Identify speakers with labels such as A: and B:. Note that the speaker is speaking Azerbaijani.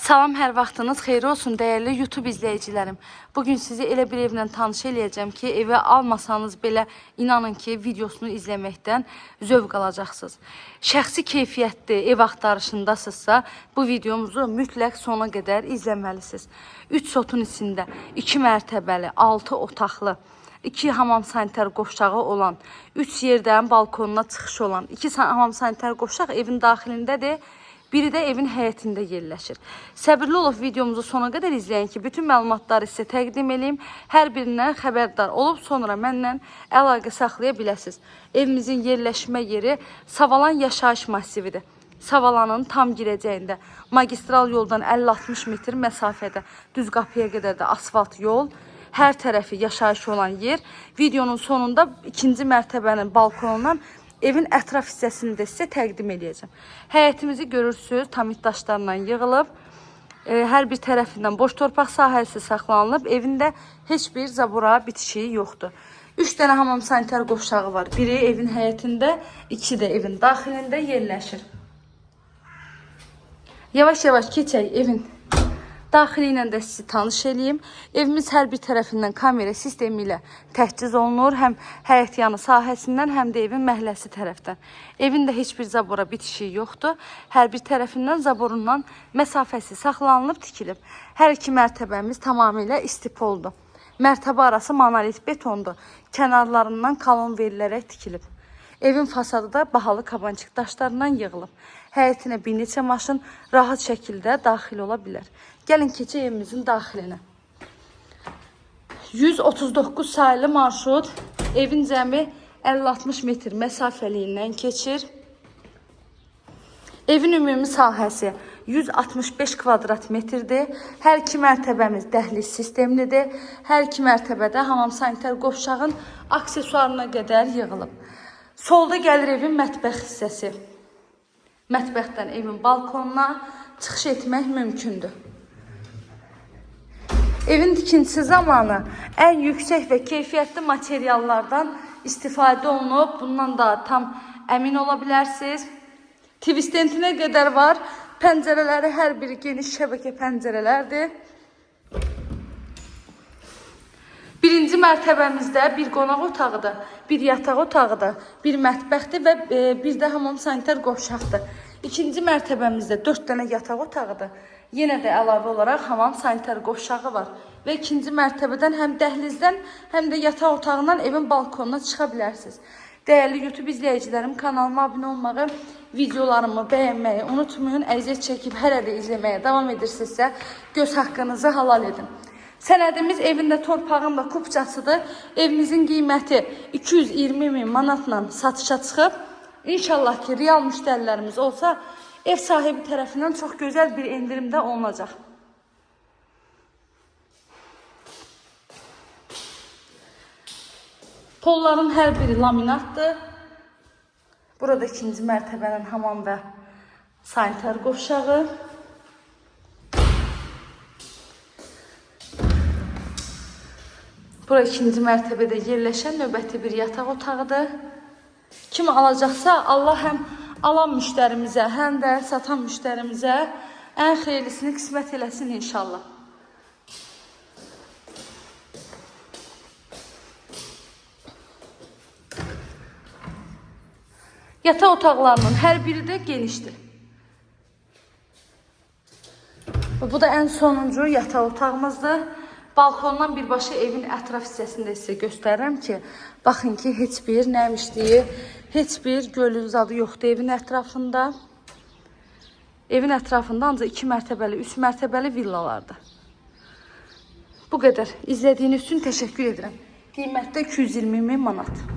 A: Salam, hər vaxtınız xeyir olsun dəyərli YouTube izləyicilərim. Bugün sizi elə bir evlə tanış eləyəcəm ki, evə almasanız belə inanın ki, videosunu izləməkdən zövq alacaqsınız. Şəxsi keyfiyyətli ev axtarışındasınızsa, bu videomuzu mütləq sona qədər izləməlisiniz. 3 sotun içində 2 mərtəbəli, 6 otaqlı, 2 hamam sanitar qovşağı olan, 3 yerdən balkonuna çıxış olan, 2 hamam sanitar qovşaq evin daxilindədir. Biri də evin həyətində yerləşir. Səbirli olub videomuzu sona qədər izləyin ki, bütün məlumatları sizə təqdim edeyim. Hər birindən xəbərdar olub sonra məndən əlaqə saxlaya biləsiniz. Evimizin yerləşmə yeri Savalan yaşayış masividir. Savalanın tam girəcəyində magistral yoldan 50-60 metr məsafədə düz qapıya qədər də asfalt yol. Hər tərəfi yaşayış olan yer. Videonun sonunda 2-ci mərtəbənin balkonundan evin ətraf hissəsini də sizə təqdim edəcəm. Həyətimizi görürsünüz, tamit daşlarla yığılıb, hər bir tərəfindən boş torpaq sahəsi saxlanılıb, evində heç bir zabura bitişiyi yoxdur. 3 dənə hamam sanitar qovşağı var. Biri evin həyətində, 2 də evin daxilində yerləşir. Yavaş-yavaş keçək evin daxili ilə də sizi tanış edeyim. Evimiz hər bir tərəfindən kamera sistemi ilə təchiz olunur. Həm həyət yanı sahəsindən, həm də evin məhəlləsi tərəfdən. Evin də heç bir zabora bitişiyi yoxdur. Hər bir tərəfindən zaborundan məsafəsi saxlanılıb, tikilib. Hər iki mərtəbəmiz tamamilə istipoldur. Mərtəbə arası monolit betondur. Kənarlarından kalon verilərək tikilib. Evin fasadı da bahalı kabançıq daşlarından yığılıb. Həyətinə bir neçə maşın rahat şəkildə daxil ola bilər. Gəlin keçək evimizin daxilinə. 139 sayılı marşrut evin cəmi 50-60 metr məsafəliyindən keçir. Evin ümumi sahəsi 165 kvadrat metrdir. Hər iki mərtəbəmiz dəhliz sistemlidir. Hər iki mərtəbədə hamam sanitar qovşağın aksesuarına qədər yığılıb. Solda gəlir evin mətbəx hissəsi. Mətbəxdən evin balkonuna çıxış etmək mümkündür. Evin tikintisi zamanı ən yüksək və keyfiyyətli materiallardan istifadə olunub. Bundan da tam əmin ola bilərsiniz. Tvistentinə qədər var. Pəncərələri hər biri geniş şəbəkə pəncərələrdir. Birinci mərtəbəmizdə bir qonaq otağıdır, bir yataq otağıdır, bir mətbəxdir və bir də hamam sanitar qovşaqdır. İkinci mərtəbəmizdə 4 dənə yataq otağıdır. Yenə də əlavə olaraq hamam sanitar qovşağı var. Və ikinci mərtəbədən həm dəhlizdən, həm də yataq otağından evin balkonuna çıxa bilərsiniz. Dəyərli YouTube izləyicilərim, kanalıma abunə olmağı, videolarımı bəyənməyi unutmayın. Əziyyət çəkib hələ də izləməyə davam edirsinizsə, göz haqqınızı halal edin. Sənədimiz evində torpağın və kupçasıdır. Evimizin qiyməti 220 min manatla satışa çıxıb. İnşallah ki, real müştərilərimiz olsa, ev sahibi tərəfindən çox gözəl bir endirimdə olunacaq. Polların hər biri laminatdır. Burada ikinci mərtəbənin hamam və sanitar qovşağı. Bura ikinci mərtəbədə yerləşən növbəti bir yataq otağıdır. Kim alacaqsa, Allah həm alan müştərimizə, həm də satan müştərimizə ən xeyirlisini qismət eləsin inşallah. Yataq otaqlarının hər biri də genişdir. Bu da ən sonuncu yataq otağımızdır. Balkondan birbaşa evin ətraf hissəsində sizə göstərirəm ki, baxın ki, heç bir nəmişliyi, heç bir gölün zadı yoxdur evin ətrafında. Evin ətrafında ancaq 2 mərtəbəli, 3 mərtəbəli villalardır. Bu qədər. İzlədiyiniz üçün təşəkkür edirəm. Qiymətdə 220 min manat.